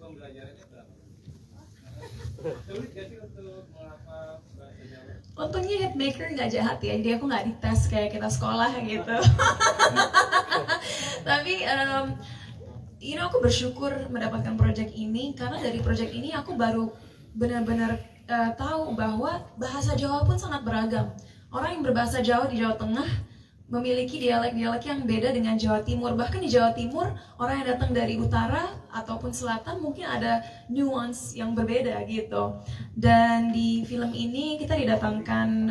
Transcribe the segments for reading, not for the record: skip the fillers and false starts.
pembelajarannya berapa? Sulit gak sih untuk menghafal bahasa Jawa? Untungnya Hitmaker nggak jahat ya, jadi aku nggak dites kayak kita sekolah gitu. Tapi aku bersyukur mendapatkan project ini karena dari project ini aku baru benar-benar tahu bahwa bahasa Jawa pun sangat beragam. Orang yang berbahasa Jawa di Jawa Tengah memiliki dialek-dialek yang beda dengan Jawa Timur. Bahkan di Jawa Timur, orang yang datang dari utara ataupun selatan mungkin ada nuance yang berbeda gitu. Dan di film ini kita didatangkan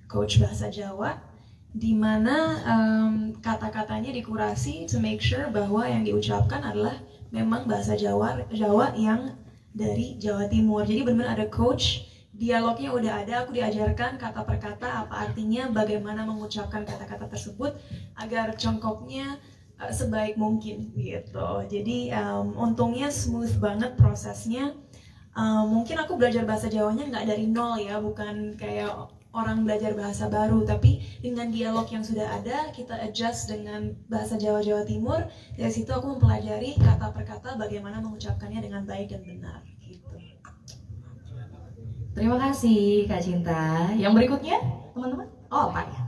coach bahasa Jawa, di mana kata-katanya dikurasi to make sure bahwa yang diucapkan adalah memang bahasa Jawa yang dari Jawa Timur. Jadi benar-benar ada coach, dialognya udah ada, aku diajarkan kata per kata apa artinya, bagaimana mengucapkan kata-kata tersebut agar congkoknya sebaik mungkin gitu. Jadi untungnya smooth banget prosesnya. Mungkin aku belajar bahasa Jawanya nggak dari nol ya, bukan kayak orang belajar bahasa baru, tapi dengan dialog yang sudah ada, kita adjust dengan bahasa Jawa Timur. Dari situ aku mempelajari kata per kata bagaimana mengucapkannya dengan baik dan benar. Gitu. Terima kasih Kak Cinta. Yang berikutnya, teman-teman? Oh, Pak Yan.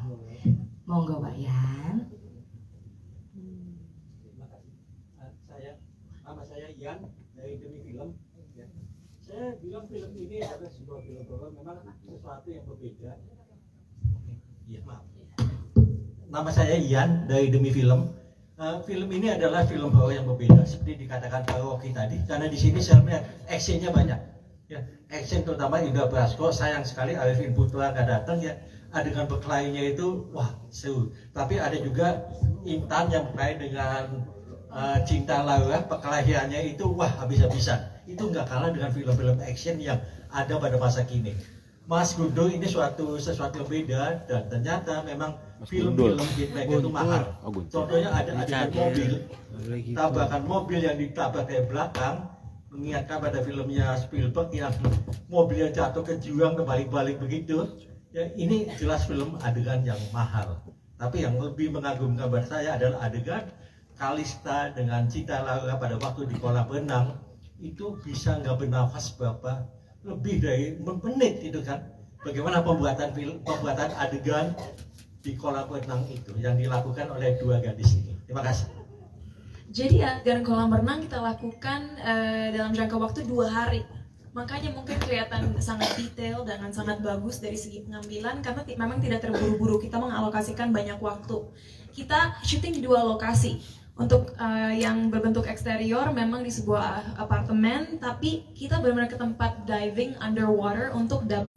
Monggo Pak Yan. Terima kasih. Nama saya Yan dari Demi Film. Saya bilang film ini adalah sebuah film horor, memang sesuatu yang berbeda. Iya, maaf. Nama saya Ian dari Demi Film. Film ini adalah film horor yang berbeda, seperti dikatakan Pak Rocky tadi, karena di sini saya melihat actionnya banyak. Ya, action terutama Indra Brasko, sayang sekali Arifin Putra nggak datang ya. Adegan berkelainya itu wah seru. Tapi ada juga Intan yang berkelahi dengan Cinta Laura, perkelahiannya itu wah habis-habisan. Itu nggak kalah dengan film-film action yang ada pada masa kini. Mas Guntur ini sesuatu yang beda, dan ternyata memang film-film Hitmaker itu mahal. Contohnya ada adegan mobil, tabrakan mobil yang ditabrak dari belakang, mengingatkan pada filmnya Spielberg yang mobilnya jatuh ke jurang terbalik-balik begitu. Ya, ini jelas film adegan yang mahal. Tapi yang lebih mengagumkan buat saya adalah adegan Kalista dengan Cinta Laura pada waktu di kolam renang. Itu bisa nggak bernafas berapa lebih dari menit itu kan, bagaimana pembuatan adegan di kolam renang itu yang dilakukan oleh dua gadis ini. Terima kasih. Jadi adegan kolam renang kita lakukan dalam jangka waktu 2 hari. Makanya mungkin kelihatan sangat detail dan sangat bagus dari segi pengambilan karena memang tidak terburu-buru, kita mengalokasikan banyak waktu. Kita syuting di 2 lokasi. Untuk yang berbentuk eksterior memang di sebuah apartemen, tapi kita benar-benar ke tempat diving underwater untuk kita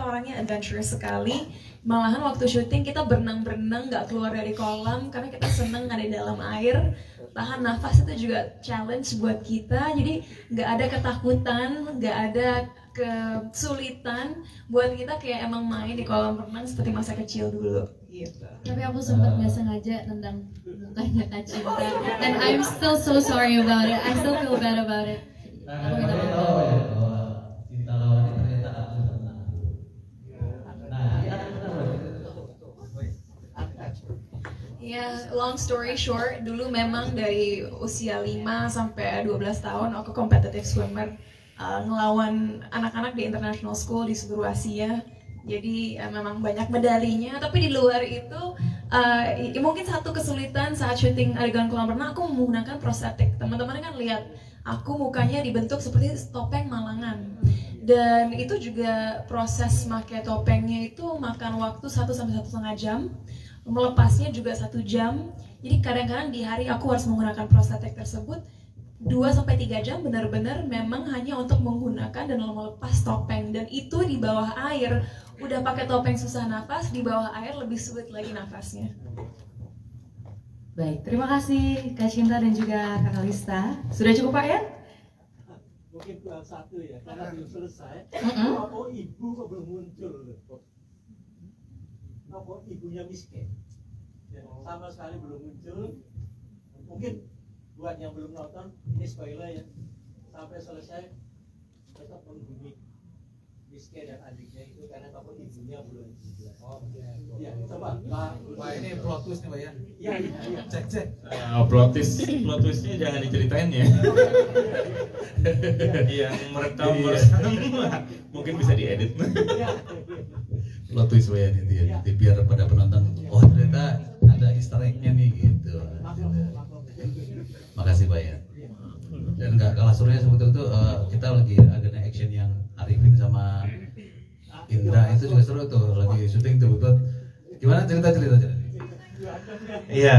orangnya adventurous sekali. Malahan waktu syuting kita berenang-berenang nggak keluar dari kolam karena kita seneng ada di dalam air. Tahan nafas itu juga challenge buat kita, jadi nggak ada ketakutan, nggak ada kesulitan. Buat kita kayak emang main di kolam renang seperti masa kecil dulu gitu. Tapi aku sempat nggak sengaja tendang mukanya Kak Cinta, and I'm still so sorry about it. I still feel bad about it. Aku minta maaf. Cinta lawannya ternyata aku tenang. Nah, Ya, long story short, dulu memang dari usia 5 sampai 12 tahun aku competitive swimmer, ngelawan anak-anak di international school di seluruh Asia. Jadi memang banyak medalinya, tapi di luar itu mungkin satu kesulitan saat syuting adegan kolam renang, aku menggunakan prostetik. Teman-teman kan lihat, aku mukanya dibentuk seperti topeng Malangan. Dan itu juga proses pakai topengnya itu makan waktu 1 sampai 1,5 jam. Melepasnya juga 1 jam. Jadi kadang-kadang di hari aku harus menggunakan prostetik tersebut 2 sampai 3 jam benar-benar memang hanya untuk menggunakan dan melepas topeng. Dan itu di bawah air. Udah pakai topeng susah nafas, di bawah air lebih sulit lagi nafasnya. Baik, terima kasih Kak Cinta dan juga Kak Kalista. Sudah cukup Pak ya? Mungkin kurang satu ya, karena belum selesai. Oh ibu kok belum muncul? Kok ibunya miskin? Ya, sama sekali belum muncul. Mungkin buat yang belum nonton, ini spoiler ya. Sampai selesai, tetap penghuni miskin dan adiknya itu karena tokoh ibunya belum. Oh, ya, coba Pak. Ini plot twist nih Pak Yan. Iya. Cek. Plot twistnya jangan diceritain ya. Yang merekam Iya. bersama mungkin bisa diedit. Plot twist Pak Yan itu ya. Nanti biar pada penonton, oh ternyata ada Easter egg-nya nih gitu. Makasih Pak Yan. Dan nggak kalah serunya sebetulnya tuh kita lagi ada action yang Arifin sama Indra itu juga seru tuh, lagi syuting tuh betul. Gimana cerita? Iya,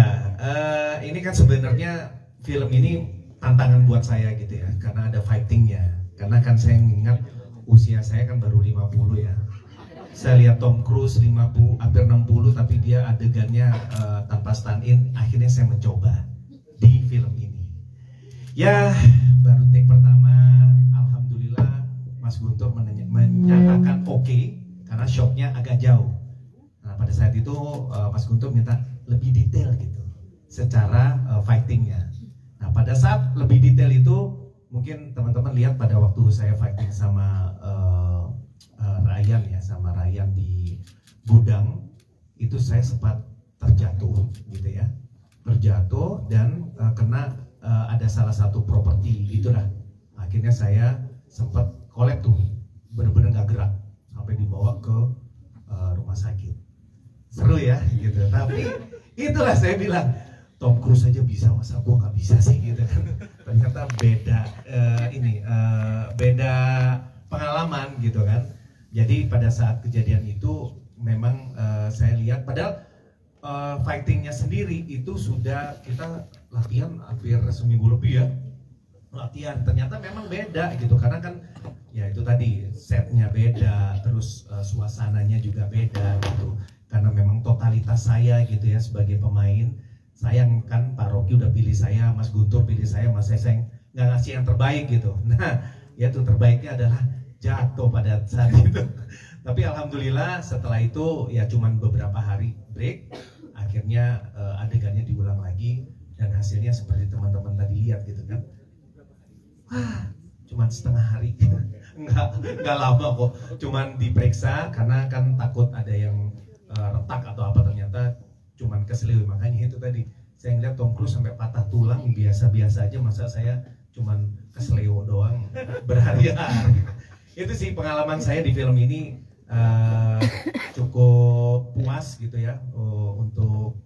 ini kan sebenarnya film ini tantangan buat saya gitu ya, karena ada fightingnya. Karena kan saya mengingat usia saya kan baru 50 ya. Saya lihat Tom Cruise 50, hampir 60, tapi dia adegannya tanpa stand in. Akhirnya saya mencoba di film ini. Ya, baru take pertama, alhamdulillah Mas Guntur menyatakan oke, karena shotnya agak jauh. Nah, pada saat itu Mas Guntur minta lebih detail gitu secara fightingnya. Nah, pada saat lebih detail itu mungkin teman-teman lihat pada waktu saya fighting sama Ryan di gudang, itu saya sempat terjatuh gitu ya, dan kena ada salah satu properti itulah. Akhirnya saya sempat kolek tuh, bener-bener nggak gerak sampai dibawa ke rumah sakit. Seru ya gitu, tapi itulah saya bilang Tom Cruise aja bisa, masa gua nggak bisa sih gitu kan. Ternyata beda pengalaman gitu kan. Jadi pada saat kejadian itu memang saya lihat, padahal fightingnya sendiri itu sudah kita latihan hampir seminggu lebih ya, latihan. Ternyata memang beda gitu, karena kan ya itu tadi setnya beda, terus suasananya juga beda gitu. Karena memang totalitas saya gitu ya sebagai pemain, sayang kan Pak Rocky udah pilih saya, Mas Guntur pilih saya, Mas Seseng nggak ngasih yang terbaik gitu. Nah, ya itu terbaiknya adalah jatuh pada saat itu. Tapi alhamdulillah setelah itu ya cuman beberapa hari break, akhirnya adegannya diulang lagi dan hasilnya seperti teman-teman tadi lihat gitu kan. Wah, cuman setengah hari. Nggak lama kok, cuman diperiksa karena kan takut ada yang retak atau apa, ternyata cuman keselio. Makanya itu tadi saya ngeliat Tom Cruise sampai patah tulang biasa-biasa aja, masa saya cuman keselio doang berhari-hari. Itu sih pengalaman saya di film ini, cukup puas gitu ya untuk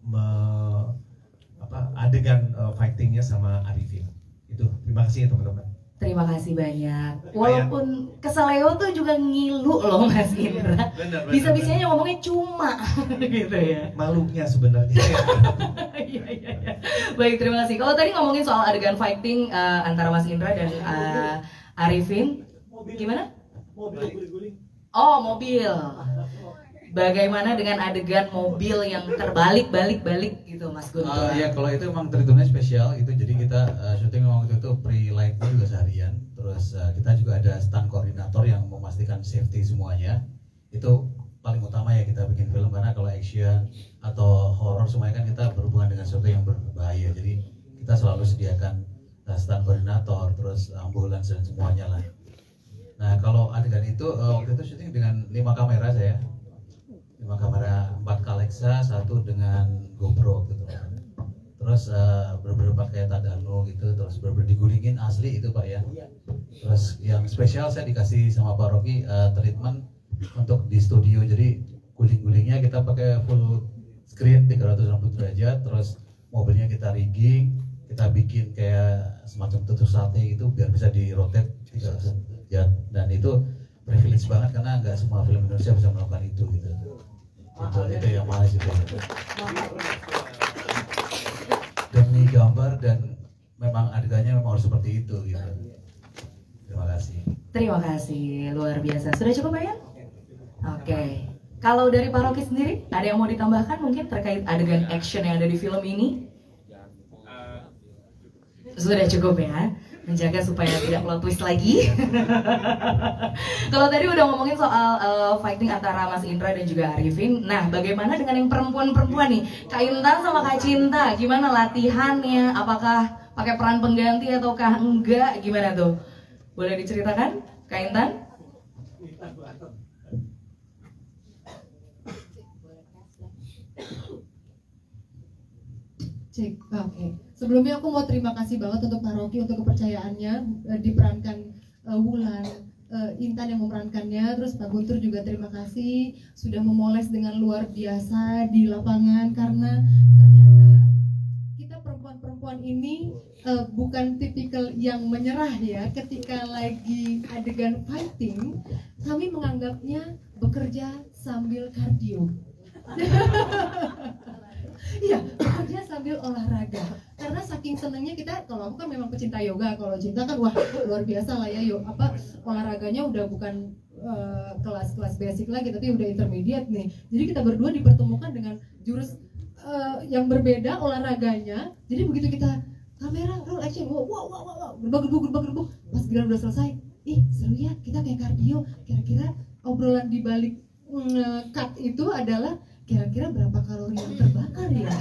adegan fightingnya sama Arifin. Itu terima kasih ya teman-teman. Terima kasih banyak. Walaupun keseleo tuh juga ngilu loh Mas Indra. Bisa-bisanya ngomongnya cuma gitu ya. Malunya sebenarnya. Iya. Baik, terima kasih. Kalau tadi ngomongin soal adegan fighting antara Mas Indra dan Arifin, gimana? Mobil guling-guling. Oh, mobil. Bagaimana dengan adegan mobil yang terbalik-balik gitu Mas Guntur? Ya kalau itu emang treatmentnya spesial gitu, jadi kita syuting waktu itu pre-lightnya juga seharian. Terus kita juga ada stand koordinator yang memastikan safety semuanya. Itu paling utama ya kita bikin film, karena kalau action atau horror semuanya kan kita berhubungan dengan sesuatu yang berbahaya. Jadi kita selalu sediakan stand koordinator, terus ambulans dan semuanya lah. Nah kalau adegan itu waktu itu syuting dengan 5 kamera saya. 5 kamera, 4 Alexa, 1 dengan GoPro gitu. Terus bener-bener pakai Tadano gitu, terus bener-bener digulingin asli itu Pak ya. Terus yang spesial saya dikasih sama Pak Rocky treatment untuk di studio, jadi guling-gulingnya kita pakai full screen 360 derajat, terus mobilnya kita rigging, kita bikin kayak semacam tutur sate gitu biar bisa di rotate 360 derajat, dan itu privilege banget karena nggak semua film Indonesia bisa melakukan itu gitu. Itu yang mahal sih itu. Demi gambar dan memang adegannya memang harus seperti itu gitu. Terima kasih. Terima kasih, luar biasa. Sudah cukup Pak ya? Oke. Kalau dari Pak Rocky sendiri, ada yang mau ditambahkan mungkin terkait adegan action yang ada di film ini? Sudah cukup ya, menjaga supaya tidak plot twist lagi. Kalau tadi udah ngomongin soal fighting antara Mas Indra dan juga Arifin, nah bagaimana dengan yang perempuan-perempuan nih? Kak Intan sama Kak Cinta, gimana latihannya? Apakah pakai peran pengganti ataukah enggak? Gimana tuh? Boleh diceritakan, Kak Intan? Cek, oke. Sebelumnya aku mau terima kasih banget untuk Kak Rocky untuk kepercayaannya diperankan Wulan, Intan yang memerankannya. Terus Pak Guntur juga terima kasih sudah memoles dengan luar biasa di lapangan, karena ternyata kita perempuan-perempuan ini bukan tipikal yang menyerah ya. Ketika lagi adegan fighting, kami menganggapnya bekerja sambil kardio. Iya, bekerja sambil olahraga. Karena saking senengnya kita, kalau aku kan memang pecinta yoga, kalau Cinta kan wah luar biasa lah ya, olahraganya udah bukan kelas-kelas basic lagi, tapi udah intermediate nih. Jadi kita berdua dipertemukan dengan jurus yang berbeda olahraganya. Jadi begitu kita kamera roll action, wow, gerbuk, pas giliran udah selesai, ih seru ya, kita kayak kardio. Kira-kira obrolan di balik cut itu adalah kira-kira berapa kalori yang terbakar ya.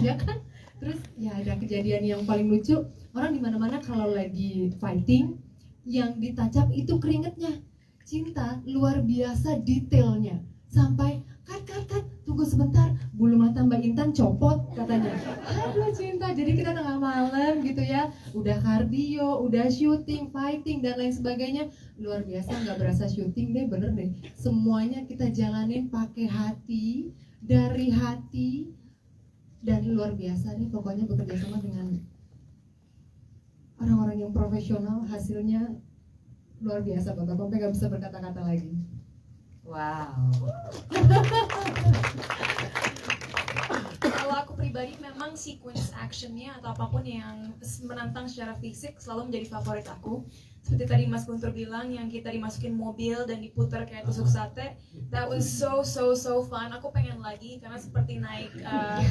Ya kan? Terus ya ada kejadian yang paling lucu, orang di mana-mana kalau lagi fighting yang ditacap itu keringetnya. Cinta luar biasa detailnya, sampai cut, tunggu sebentar, bulu mata Mbak Intan copot katanya. Aduh Cinta, jadi kita tengah malam gitu ya, udah kardio, udah syuting, fighting dan lain sebagainya. Luar biasa, nggak berasa syuting deh, bener deh. Semuanya kita jalanin pakai hati, dari hati, dan luar biasa nih pokoknya bekerja sama dengan orang-orang yang profesional, hasilnya luar biasa banget, sampai nggak bisa berkata-kata lagi. Wow. Kalau aku pribadi memang sequence actionnya atau apapun yang menantang secara fisik selalu menjadi favorit aku. Seperti tadi Mas Guntur bilang, yang kita dimasukin mobil dan diputar kayak tusuk sate, that was so fun. Aku pengen lagi karena seperti naik a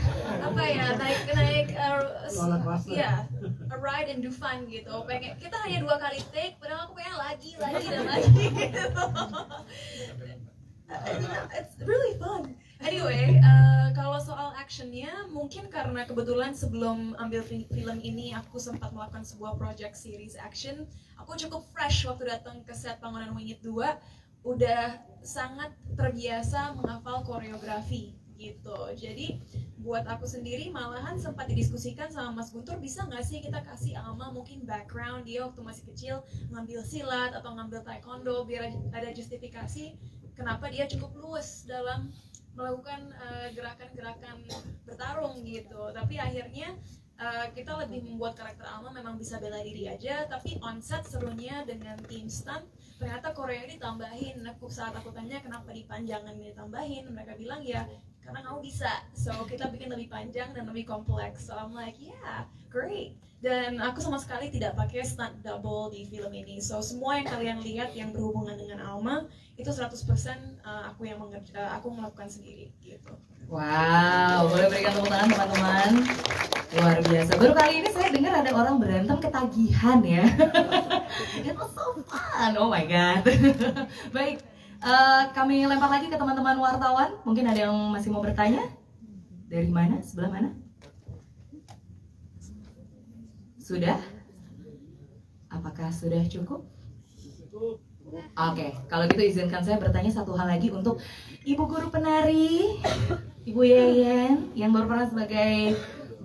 ride in Dufan gitu. Pengen, kita hanya 2 kali take, padahal aku pengen lagi dan lagi gitu. It's really fun. Anyway, kalau soal actionnya, mungkin karena kebetulan sebelum ambil film ini aku sempat melakukan sebuah project series action. Aku cukup fresh waktu datang ke set Bangunan Wingit 2, udah sangat terbiasa menghafal koreografi gitu. Jadi buat aku sendiri malahan sempat didiskusikan sama Mas Guntur, bisa nggak sih kita kasih Alma mungkin background dia waktu masih kecil ngambil silat atau ngambil taekwondo, biar ada justifikasi kenapa dia cukup luwes dalam melakukan gerakan-gerakan bertarung gitu. Tapi akhirnya kita lebih membuat karakter Alma memang bisa bela diri aja, tapi on set serunya dengan tim stunt ternyata Korea ditambahin. Saat aku tanya kenapa dipanjangan ditambahin, mereka bilang ya karena kamu bisa, so kita bikin lebih panjang dan lebih kompleks. So I'm like yeah, great. Dan aku sama sekali tidak pakai stunt double di film ini. So semua yang kalian lihat yang berhubungan dengan Alma itu 100% aku melakukan sendiri gitu. Wow, boleh berikan tepuk tangan teman-teman. Luar biasa. Baru kali ini saya dengar ada orang berantem ketagihan ya. Itu so fun. Oh my god. Baik, kami lempar lagi ke teman-teman wartawan. Mungkin ada yang masih mau bertanya? Dari mana? Sebelah mana? Sudah? Apakah sudah cukup? Oke, kalau gitu izinkan saya bertanya satu hal lagi untuk Ibu Guru Penari, Ibu Yeyen, yang baru pernah sebagai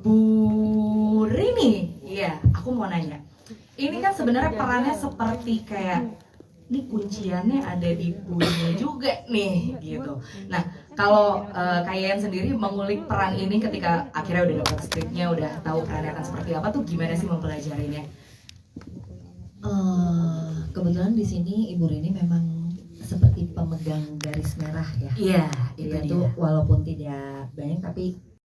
Bu Rini. Iya, aku mau nanya. Ini kan sebenarnya perannya seperti kayak, ini kunciannya ada di Bunya juga nih, gitu. Nah, kalau kalian sendiri mengulik peran ini ketika akhirnya udah dapat skripnya, udah tahu perannya akan seperti apa tuh, gimana sih mempelajarinya? Kebetulan di sini Ibu Rini memang seperti pemegang garis merah ya. Iya, itu dia dia. tuh walaupun tidak banyak tapi